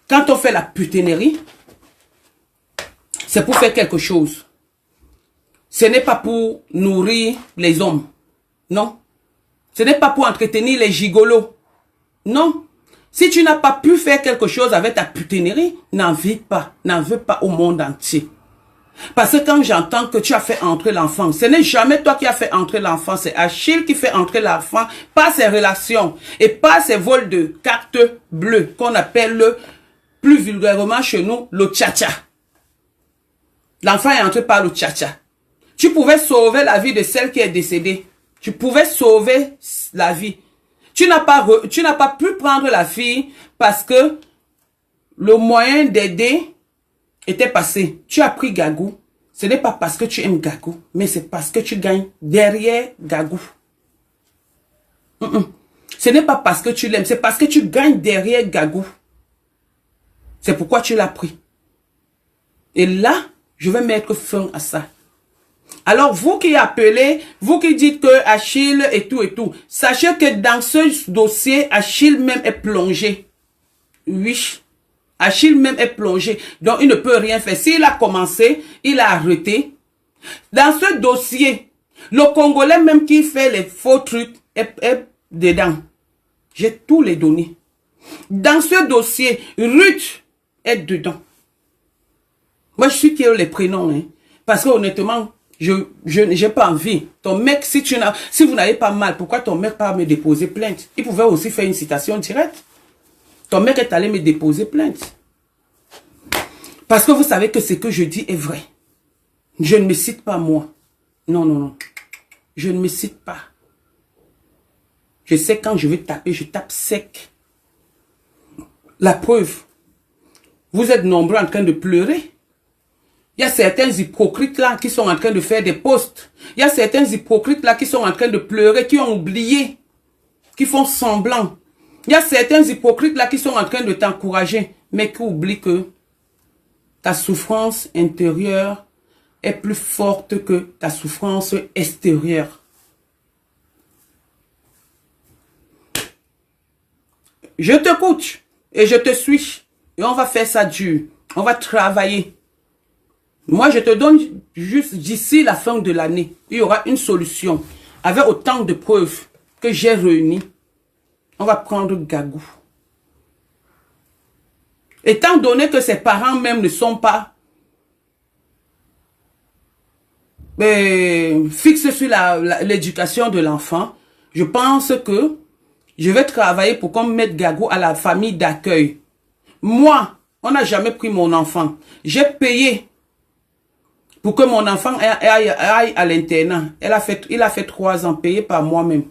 Quand on fait la putainerie, c'est pour faire quelque chose. Ce n'est pas pour nourrir les hommes. Non. Ce n'est pas pour entretenir les gigolos. Non. Si tu n'as pas pu faire quelque chose avec ta putainerie, n'en veux pas au monde entier. Parce que quand j'entends que tu as fait entrer l'enfant, ce n'est jamais toi qui as fait entrer l'enfant, c'est Achille qui fait entrer l'enfant par ses relations et par ses vols de cartes bleues qu'on appelle plus vulgairement chez nous le tcha-tcha. L'enfant est entré par le tcha-tcha. Tu pouvais sauver la vie de celle qui est décédée. Tu pouvais sauver la vie. Tu n'as pas pu prendre la fille parce que le moyen d'aider était passé. Tu as pris Gagou. Ce n'est pas parce que tu aimes Gagou, mais c'est parce que tu gagnes derrière Gagou. Ce n'est pas parce que tu l'aimes, c'est parce que tu gagnes derrière Gagou. C'est pourquoi tu l'as pris. Et là, je vais mettre fin à ça. Alors, vous qui appelez, vous qui dites que Achille et tout, sachez que dans ce dossier, Achille même est plongé. Oui, Achille même est plongé. Donc, il ne peut rien faire. S'il a commencé, il a arrêté. Dans ce dossier, le Congolais même qui fait les faux trucs est dedans. J'ai tous les données. Dans ce dossier, Ruth est dedans. Moi, je suis qui les prénoms, hein, parce que honnêtement, je n'ai pas envie. Ton mec, si vous n'avez pas mal, pourquoi ton mec pas me déposer plainte? Il pouvait aussi faire une citation directe. Ton mec est allé me déposer plainte. Parce que vous savez que ce que je dis est vrai. Je ne me cite pas, moi. Non, non, non. Je ne me cite pas. Je sais quand je vais taper, je tape sec. La preuve. Vous êtes nombreux en train de pleurer. Il y a certains hypocrites là qui sont en train de faire des posts. Il y a certains hypocrites là qui sont en train de pleurer, qui ont oublié, qui font semblant. Il y a certains hypocrites là qui sont en train de t'encourager, mais qui oublient que ta souffrance intérieure est plus forte que ta souffrance extérieure. Je t'écoute et je te suis. Et on va faire ça dur. On va travailler. Moi, je te donne juste d'ici la fin de l'année, il y aura une solution. Avec autant de preuves que j'ai réunies, on va prendre Gagou. Étant donné que ses parents même ne sont pas fixes sur l'éducation de l'enfant, je pense que je vais travailler pour qu'on mette Gagou à la famille d'accueil. Moi, on n'a jamais pris mon enfant. J'ai payé pour que mon enfant aille à l'internat. Il a fait 3 ans, payé par moi-même.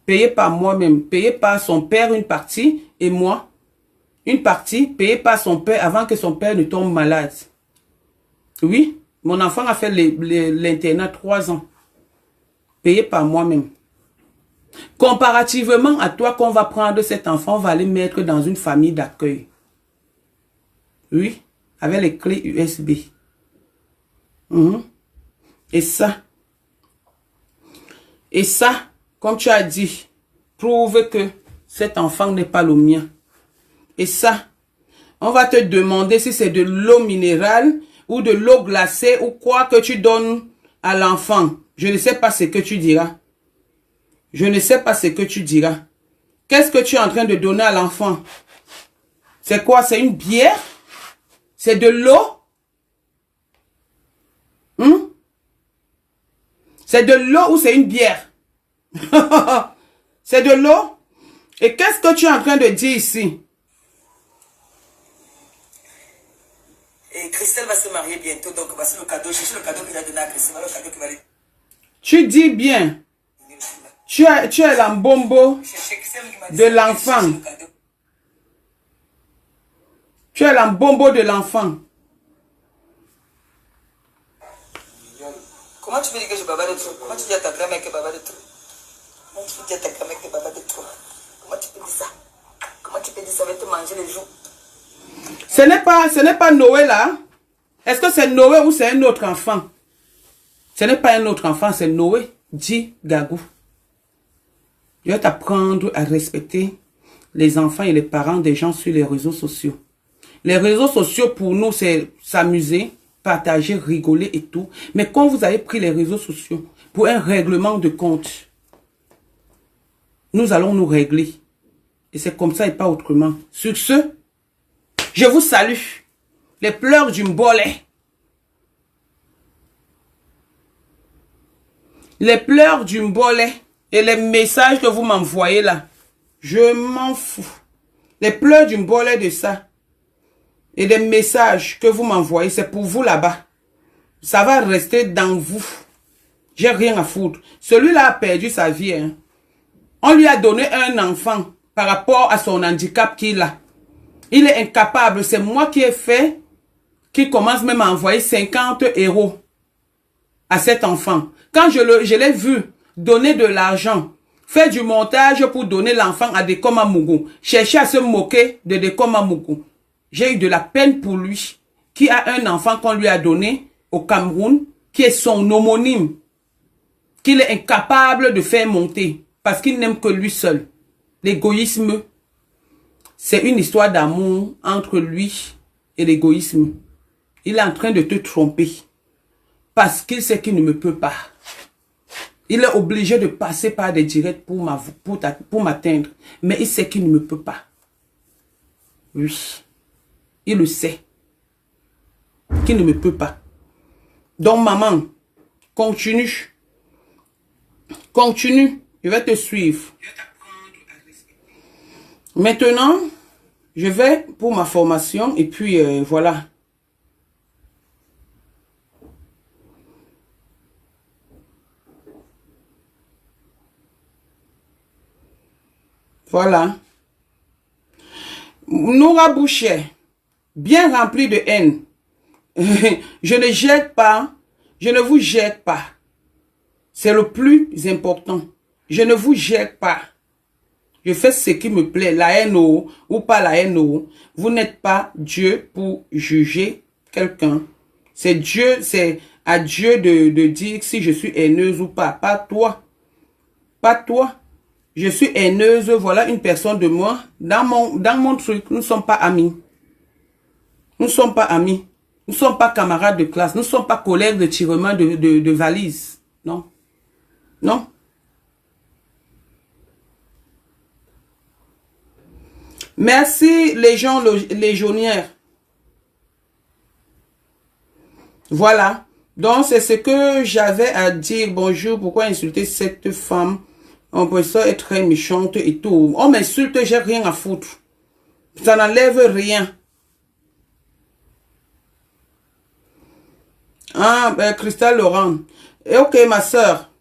Payé par moi-même. Payé par son père une partie et moi. Une partie payée par son père avant que son père ne tombe malade. Oui, mon enfant a fait l'internat 3 ans. Payé par moi-même. Comparativement à toi qu'on va prendre cet enfant, on va aller mettre dans une famille d'accueil. Oui, avec les clés USB. Et ça, comme tu as dit, prouve que cet enfant n'est pas le mien. Et ça, on va te demander si c'est de l'eau minérale ou de l'eau glacée ou quoi que tu donnes à l'enfant. Je ne sais pas ce que tu diras. Je ne sais pas ce que tu diras. Qu'est-ce que tu es en train de donner à l'enfant? C'est quoi? C'est une bière? C'est de l'eau? C'est de l'eau ou c'est une bière? C'est de l'eau? Et qu'est-ce que tu es en train de dire ici? Et Christelle va se marier bientôt, donc voici le cadeau. Cherchez le cadeau qu'il a donné à Christelle. Voilà le cadeau qu'il va lui. Tu dis bien. Tu es l'embombo de l'enfant. Tu es l'embombo de l'enfant. Comment tu peux dire que je baba de trop? Comment tu dis à ta grand-mère que baba de trop? Comment tu peux dire à ta grand-mère que baba de trop? Comment tu peux dire ça? Comment tu peux dire ça? Va te manger les joues. Ce n'est pas Noé là. Est-ce que c'est Noé ou c'est un autre enfant? Ce n'est pas un autre enfant, c'est Noé. Dis Gagou. Je vais t'apprendre à respecter les enfants et les parents des gens sur les réseaux sociaux. Les réseaux sociaux pour nous c'est s'amuser, partager, rigoler et tout. Mais quand vous avez pris les réseaux sociaux pour un règlement de compte, nous allons nous régler. Et c'est comme ça et pas autrement. Sur ce, je vous salue. Les pleurs du mbolé. Les pleurs du mbolé et les messages que vous m'envoyez là. Je m'en fous. Les pleurs du mbolé de ça. Et les messages que vous m'envoyez, c'est pour vous là-bas. Ça va rester dans vous. J'ai rien à foutre. Celui-là a perdu sa vie. Hein. On lui a donné un enfant par rapport à son handicap qu'il a. Il est incapable. C'est moi qui ai fait, qui commence même à envoyer 50 € à cet enfant. Quand je l'ai vu donner de l'argent, faire du montage pour donner l'enfant à Dekoma Mougou, chercher à se moquer de Dekoma Mougou, j'ai eu de la peine pour lui, qui a un enfant qu'on lui a donné au Cameroun, qui est son homonyme, qu'il est incapable de faire monter, parce qu'il n'aime que lui seul. L'égoïsme, c'est une histoire d'amour entre lui et l'égoïsme. Il est en train de te tromper, parce qu'il sait qu'il ne me peut pas. Il est obligé de passer par des directs pour m'atteindre, mais il sait qu'il ne me peut pas. Oui. Il le sait. Qu'il ne me peut pas. Donc, maman, continue. Continue. Je vais te suivre. Maintenant, je vais pour ma formation et puis voilà. Voilà. Noura Boucher, bien rempli de haine. Je ne jette pas, je ne vous jette pas. C'est le plus important. Je ne vous jette pas. Je fais ce qui me plaît, la haine ou pas la haine. Vous n'êtes pas Dieu pour juger quelqu'un. C'est Dieu, c'est à Dieu de dire si je suis haineuse ou pas. Pas toi. Pas toi. Je suis haineuse, voilà une personne de moi. Dans mon truc, nous ne sommes pas amis. Nous ne sommes pas amis. Nous ne sommes pas camarades de classe. Nous ne sommes pas collègues de tirement de valise. Non. Non. Merci, légionnaires. Voilà. Donc, c'est ce que j'avais à dire. Bonjour, pourquoi insulter cette femme? On peut ça être très méchante et tout. On m'insulte, j'ai rien à foutre. Ça n'enlève rien. Ah, Christelle Laurent. Et ok, ma soeur.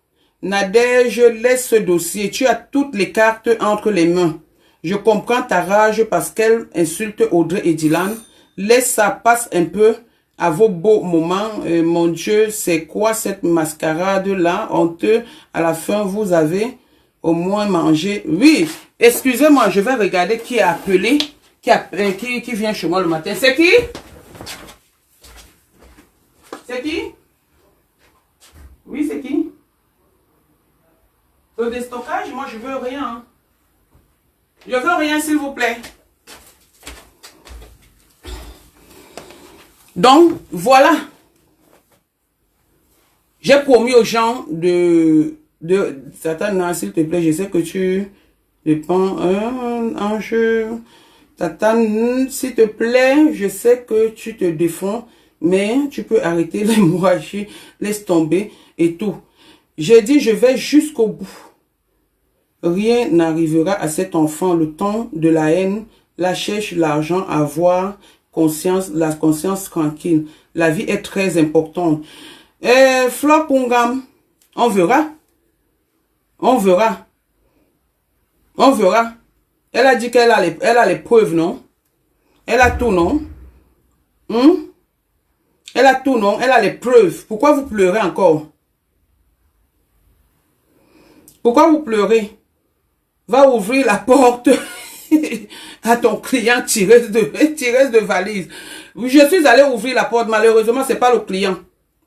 Nadège, laisse ce dossier. Tu as toutes les cartes entre les mains. Je comprends ta rage parce qu'elle insulte Audrey et Dylan. Laisse ça passe un peu à vos beaux moments. Mon Dieu, c'est quoi cette mascarade-là? Honteux. À la fin, vous avez au moins mangé. Oui, excusez-moi, je vais regarder qui a appelé, qui vient chez moi le matin. C'est qui? C'est qui? Oui, c'est qui? Le déstockage, moi je veux rien. Hein. Je veux rien, s'il vous plaît. Donc, voilà. J'ai promis aux gens Satan, s'il te plaît, je sais que tu dépends un jeu. Satan, s'il te plaît, je sais que tu te défends, mais tu peux arrêter l'hémorragie, laisse tomber et tout. J'ai dit, je vais jusqu'au bout. Rien n'arrivera à cet enfant. Le temps de la haine, la cherche l'argent, avoir conscience, la conscience tranquille. La vie est très importante. Flor Pungam, on verra. On verra. On verra. Elle a dit qu'elle a les preuves, non? Elle a tout, non? Elle a tout, non? Elle a les preuves. Pourquoi vous pleurez encore? Pourquoi vous pleurez? Va ouvrir la porte à ton client tireuse de valise. Je suis allé ouvrir la porte. Malheureusement, c'est pas le client.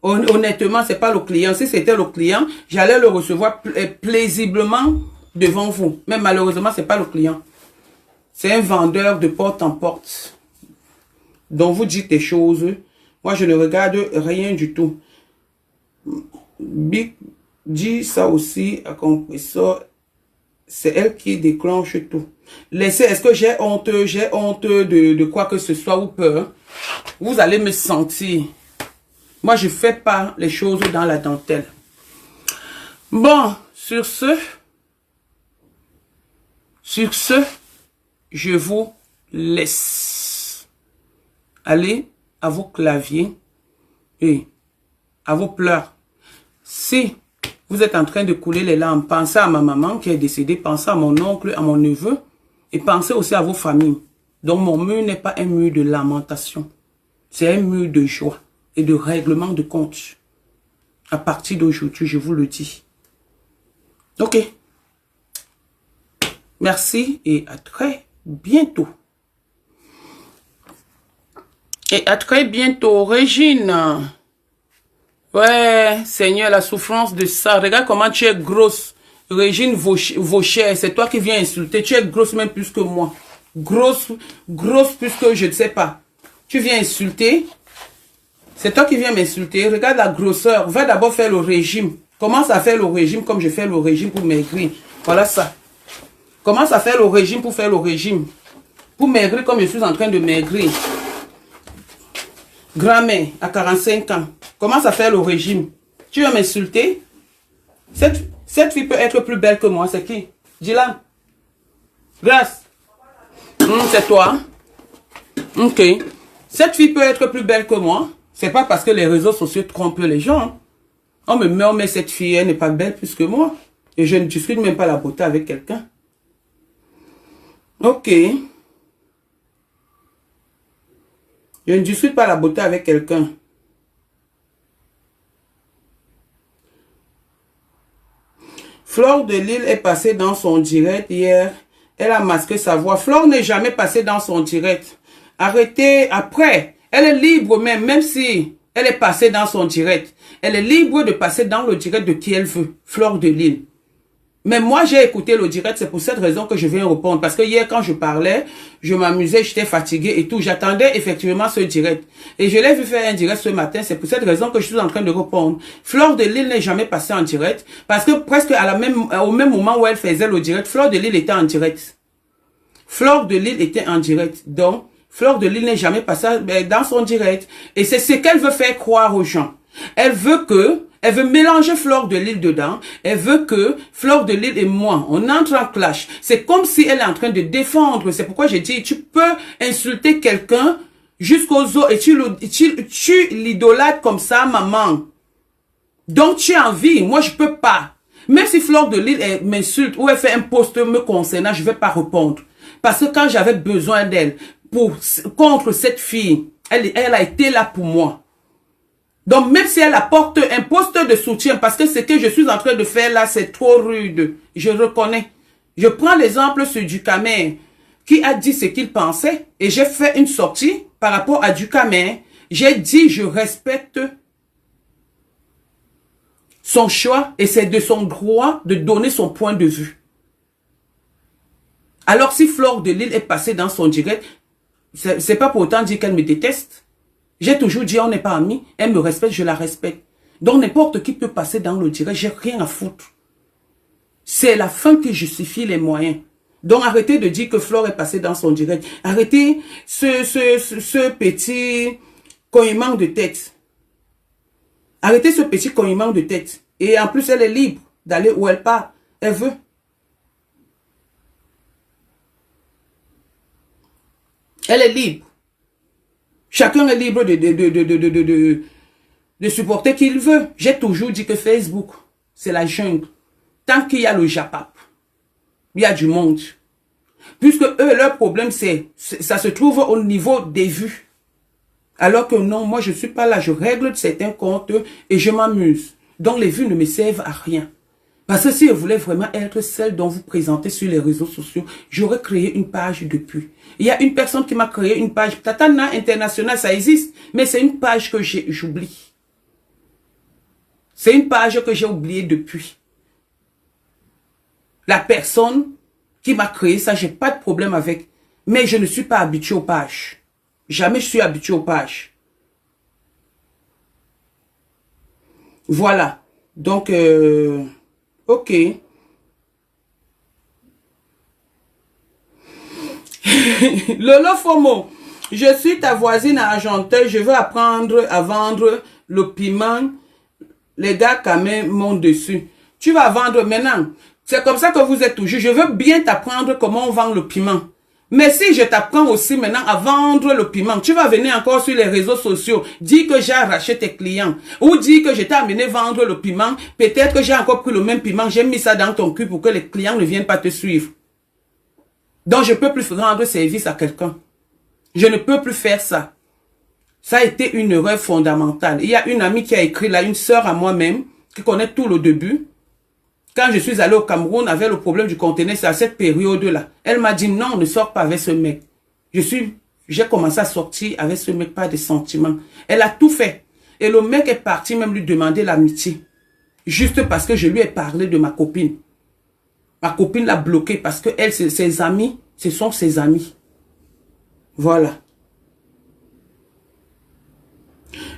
Honnêtement, c'est pas le client. Si c'était le client, j'allais le recevoir plaisiblement devant vous. Mais malheureusement, c'est pas le client. C'est un vendeur de porte en porte. dont vous dites des choses. Moi, je ne regarde rien du tout. Big dit ça aussi à compresseur. C'est elle qui déclenche tout. Laissez, est-ce que j'ai honte de quoi que ce soit ou peur? Vous allez me sentir. Moi, je ne fais pas les choses dans la dentelle. Bon, sur ce, je vous laisse. Allez à vos claviers et à vos pleurs. Si vous êtes en train de couler les larmes, pensez à ma maman qui est décédée, pensez à mon oncle, à mon neveu et pensez aussi à vos familles. Donc mon mur n'est pas un mur de lamentation, c'est un mur de joie et de règlement de compte. À partir d'aujourd'hui, je vous le dis. Ok. Merci et à très bientôt. Et à très bientôt, Régine. Ouais, Seigneur, la souffrance de ça. Regarde comment tu es grosse. Régine Vaucher, c'est toi qui viens insulter. Tu es grosse même plus que moi. Grosse plus que je ne sais pas. Tu viens insulter. C'est toi qui viens m'insulter. Regarde la grosseur. Va d'abord faire le régime. Commence à faire le régime comme je fais le régime pour maigrir. Voilà ça. Commence à faire le régime pour faire le régime. Pour maigrir comme je suis en train de maigrir. Grand-mère, à 45 ans. Commence à faire le régime. Tu vas m'insulter? Cette fille peut être plus belle que moi. C'est qui? Dylan. Grâce. C'est toi. Ok. Cette fille peut être plus belle que moi. C'est pas parce que les réseaux sociaux trompent les gens. On me met, mais cette fille, elle n'est pas belle plus que moi. Et je ne discute même pas la beauté avec quelqu'un. Ok. Je ne discute pas la beauté avec quelqu'un. Flore de Lille est passée dans son direct hier. Elle a masqué sa voix. Flore n'est jamais passée dans son direct. Arrêtez. Après, elle est libre même si elle est passée dans son direct. Elle est libre de passer dans le direct de qui elle veut. Flore de Lille. Mais moi, j'ai écouté le direct, c'est pour cette raison que je viens répondre. Parce que hier, quand je parlais, je m'amusais, j'étais fatiguée et tout. J'attendais effectivement ce direct. Et je l'ai vu faire un direct ce matin, c'est pour cette raison que je suis en train de répondre. Flore de Lille n'est jamais passée en direct. Parce que presque au même moment où elle faisait le direct, Flore de Lille était en direct. Flore de Lille était en direct. Donc, Flore de Lille n'est jamais passée dans son direct. Et c'est ce qu'elle veut faire croire aux gens. Elle veut mélanger Flore de Lille dedans. Elle veut que Flore de Lille et moi, on entre en clash. C'est comme si elle est en train de défendre. C'est pourquoi j'ai dit, tu peux insulter quelqu'un jusqu'aux os et tu l'idolâtres comme ça, maman. Donc tu as envie. Moi, je peux pas. Même si Flore de Lille m'insulte ou elle fait un post me concernant, je vais pas répondre. Parce que quand j'avais besoin d'elle contre cette fille, elle a été là pour moi. Donc, même si elle apporte un poste de soutien, parce que ce que je suis en train de faire là, c'est trop rude. Je reconnais. Je prends l'exemple sur Ducamer, qui a dit ce qu'il pensait, et j'ai fait une sortie par rapport à Ducamer. J'ai dit, je respecte son choix, et c'est de son droit de donner son point de vue. Alors, si Flore de Lille est passée dans son direct, c'est pas pour autant dire qu'elle me déteste. J'ai toujours dit, on n'est pas amis. Elle me respecte, je la respecte. Donc, n'importe qui peut passer dans le direct. J'ai rien à foutre. C'est la fin qui justifie les moyens. Donc, arrêtez de dire que Flore est passée dans son direct. Arrêtez ce petit cognement de tête. Arrêtez ce petit cognement de tête. Et en plus, elle est libre d'aller où elle part. Elle veut. Elle est libre. Chacun est libre de supporter qui il veut. J'ai toujours dit que Facebook, c'est la jungle. Tant qu'il y a le Japap, il y a du monde. Puisque eux, leur problème, ça se trouve au niveau des vues. Alors que non, moi, je ne suis pas là. Je règle certains comptes et je m'amuse. Donc, les vues ne me servent à rien. Parce que si je voulais vraiment être celle dont vous présentez sur les réseaux sociaux, j'aurais créé une page depuis. Il y a une personne qui m'a créé une page. Tatana International, ça existe. Mais c'est une page que j'oublie. C'est une page que j'ai oubliée depuis. La personne qui m'a créé ça, j'ai pas de problème avec. Mais je ne suis pas habitué aux pages. Jamais je suis habitué aux pages. Voilà. Donc, ok. Lolo Fomo, je suis ta voisine à Argenteuil, je veux apprendre à vendre le piment. Les gars quand même montent dessus. Tu vas vendre maintenant. C'est comme ça que vous êtes toujours. Je veux bien t'apprendre comment on vend le piment. Mais si je t'apprends aussi maintenant à vendre le piment, tu vas venir encore sur les réseaux sociaux, dire que j'ai arraché tes clients, ou dire que je t'ai amené vendre le piment, peut-être que j'ai encore pris le même piment, j'ai mis ça dans ton cul pour que les clients ne viennent pas te suivre. Donc je ne peux plus rendre service à quelqu'un. Je ne peux plus faire ça. Ça a été une erreur fondamentale. Il y a une amie qui a écrit là, une sœur à moi-même, qui connaît tout le début. Quand je suis allé au Cameroun avec le problème du conteneur, c'est à cette période-là. Elle m'a dit non, ne sors pas avec ce mec. J'ai commencé à sortir avec ce mec, pas de sentiments. Elle a tout fait. Et le mec est parti même lui demander l'amitié. Juste parce que je lui ai parlé de ma copine. Ma copine l'a bloqué parce que elle, ses amis, ce sont ses amis. Voilà.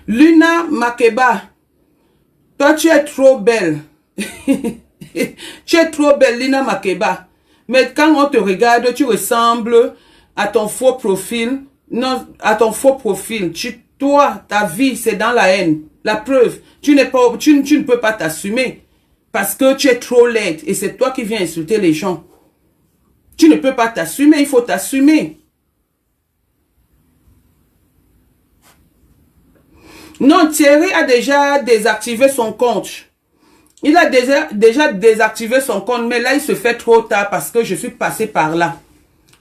Luna Makeba, toi tu es trop belle. Tu es trop belle, Lina Makeba. Mais quand on te regarde, tu ressembles à ton faux profil. Non, à ton faux profil. Toi, ta vie, c'est dans la haine. La preuve, tu ne peux pas t'assumer. Parce que tu es trop laide. Et c'est toi qui viens insulter les gens. Tu ne peux pas t'assumer, il faut t'assumer. Non, Thierry a déjà désactivé son compte. Il a déjà désactivé son compte, mais là, il se fait trop tard parce que je suis passé par là.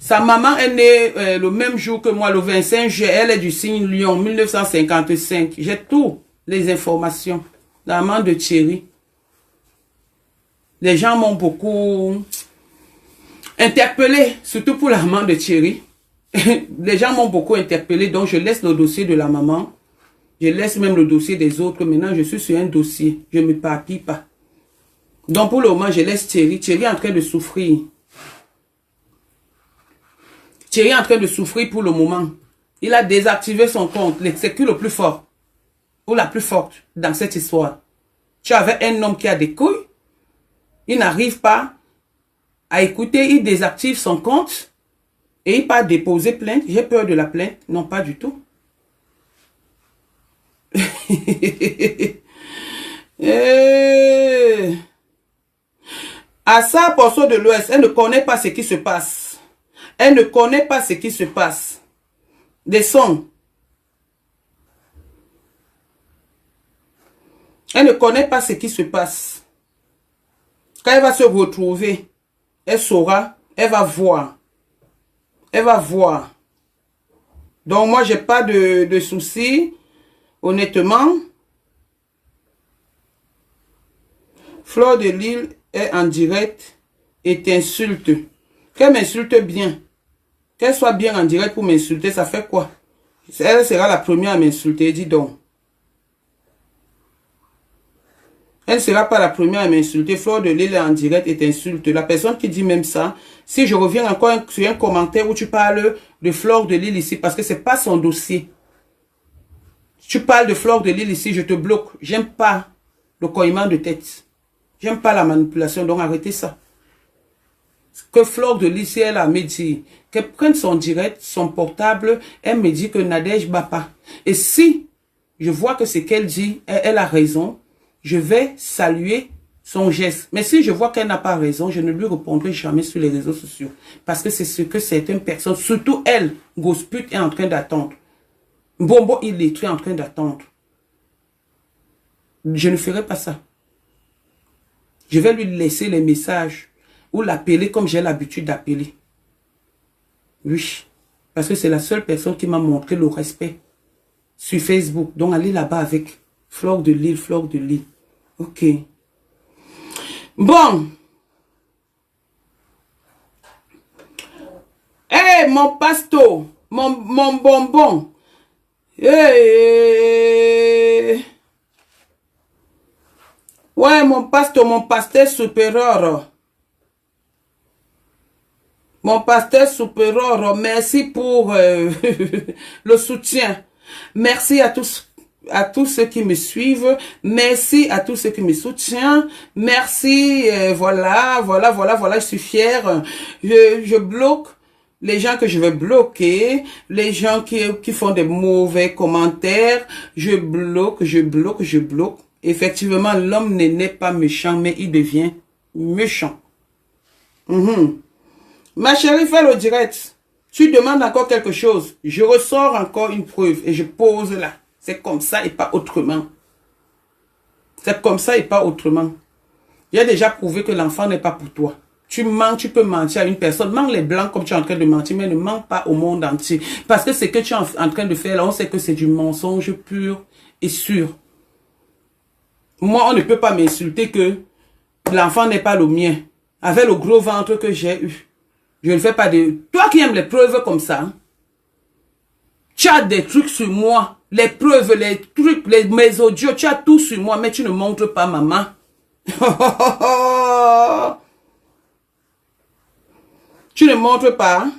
Sa maman est née le même jour que moi, le 25 juillet. Elle est du signe Lion, 1955. J'ai toutes les informations. La maman de Thierry. Les gens m'ont beaucoup interpellé, surtout pour la maman de Thierry. Les gens m'ont beaucoup interpellé, donc je laisse le dossier de la maman. Je laisse même le dossier des autres. Maintenant, je suis sur un dossier. Je ne m'éparpille pas. Donc, pour le moment, je laisse Thierry. Thierry est en train de souffrir. Thierry est en train de souffrir pour le moment. Il a désactivé son compte. C'est qui le plus fort? Ou la plus forte dans cette histoire? Tu avais un homme qui a des couilles. Il n'arrive pas à écouter. Il désactive son compte. Et il part déposer plainte. J'ai peur de la plainte. Non, pas du tout. À sa portion de l'Ouest, elle ne connaît pas ce qui se passe. Elle ne connaît pas ce qui se passe. Des sons. Elle ne connaît pas ce qui se passe. Quand elle va se retrouver, elle saura, elle va voir. Elle va voir. Donc moi, j'ai pas de soucis. Honnêtement, Fleur de Lille est en direct et t'insulte. Qu'elle m'insulte bien. Qu'elle soit bien en direct pour m'insulter, ça fait quoi? Elle sera la première à m'insulter, dis donc. Elle ne sera pas la première à m'insulter. Fleur de Lille est en direct et t'insulte. La personne qui dit même ça, si je reviens encore sur un commentaire où tu parles de Fleur de Lille ici, parce que c'est pas son dossier. Tu parles de Fleur de Lille ici, je te bloque. J'aime pas le coïnement de tête. J'aime pas la manipulation, donc arrêtez ça. Que Fleur de Lille, si elle a me dit, qu'elle prenne son direct, son portable, elle me dit que Nadège bat pas. Et si je vois que ce qu'elle dit, elle a raison, je vais saluer son geste. Mais si je vois qu'elle n'a pas raison, je ne lui répondrai jamais sur les réseaux sociaux. Parce que c'est ce que certaines personnes, surtout elle, Gosput, est en train d'attendre. Bombo illettré est en train d'attendre. Je ne ferai pas ça. Je vais lui laisser les messages ou l'appeler comme j'ai l'habitude d'appeler. Oui. Parce que c'est la seule personne qui m'a montré le respect sur Facebook. Donc allez là-bas avec Fleur de Lille, Fleur de Lille. Ok. Bon. Hey, mon pasto, mon bonbon. Hey. Ouais, mon pasteur, mon pasteur supérieur. Mon pasteur supérieur, merci pour le soutien. Merci à tous ceux qui me suivent. Merci à tous ceux qui me soutiennent. Merci, voilà, je suis fière. Je bloque les gens que je vais bloquer, les gens qui font des mauvais commentaires. Je bloque. Effectivement, l'homme n'est pas méchant, mais il devient méchant. Ma chérie, fais le direct. Tu demandes encore quelque chose. Je ressors encore une preuve et je pose là. C'est comme ça et pas autrement. C'est comme ça et pas autrement. J'ai déjà prouvé que l'enfant n'est pas pour toi. Tu mens, tu peux mentir à une personne. Mens les blancs comme tu es en train de mentir, mais ne mens pas au monde entier. Parce que ce que tu es en train de faire là, on sait que c'est du mensonge pur et sûr. Moi, on ne peut pas m'insulter que l'enfant n'est pas le mien. Avec le gros ventre que j'ai eu. Je ne fais pas de... Toi qui aimes les preuves comme ça, hein, tu as des trucs sur moi. Les preuves, les trucs, mes audios, tu as tout sur moi, mais tu ne montres pas maman. Tu ne montres pas.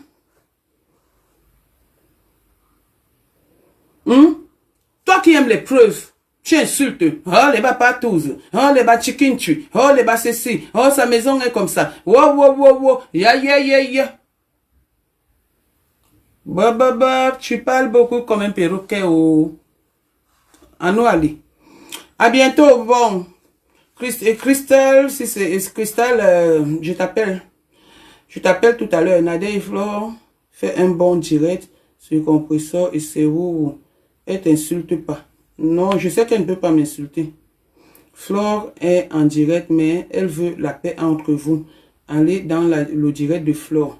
Toi qui aimes les preuves. Tu insultes. Oh, les bas patous. Oh, les bas chicken tu. Oh, les bas ceci. Oh, sa maison est comme ça. Wow. Ya. Tu parles beaucoup comme un perroquet. Oh. Anou Ali. À bientôt. Bon. Christelle, si c'est Christelle, je t'appelle. Je t'appelle tout à l'heure. Nadège Flore, fais un bon direct sur le compresseur et c'est où elle t'insulte pas. Non, je sais qu'elle ne peut pas m'insulter. Flore est en direct, mais elle veut la paix entre vous. Allez dans le direct de Flore.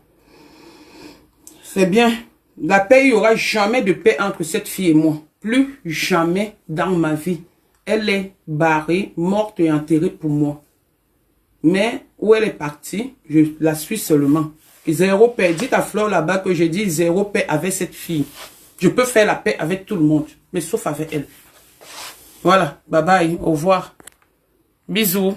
C'est bien. La paix, il n'y aura jamais de paix entre cette fille et moi. Plus jamais dans ma vie. Elle est barrée, morte et enterrée pour moi. Mais où elle est partie, je la suis seulement. Zéro paix. Dites à Fleur là-bas que j'ai dit zéro paix avec cette fille. Je peux faire la paix avec tout le monde, mais sauf avec elle. Voilà. Bye bye. Au revoir. Bisous.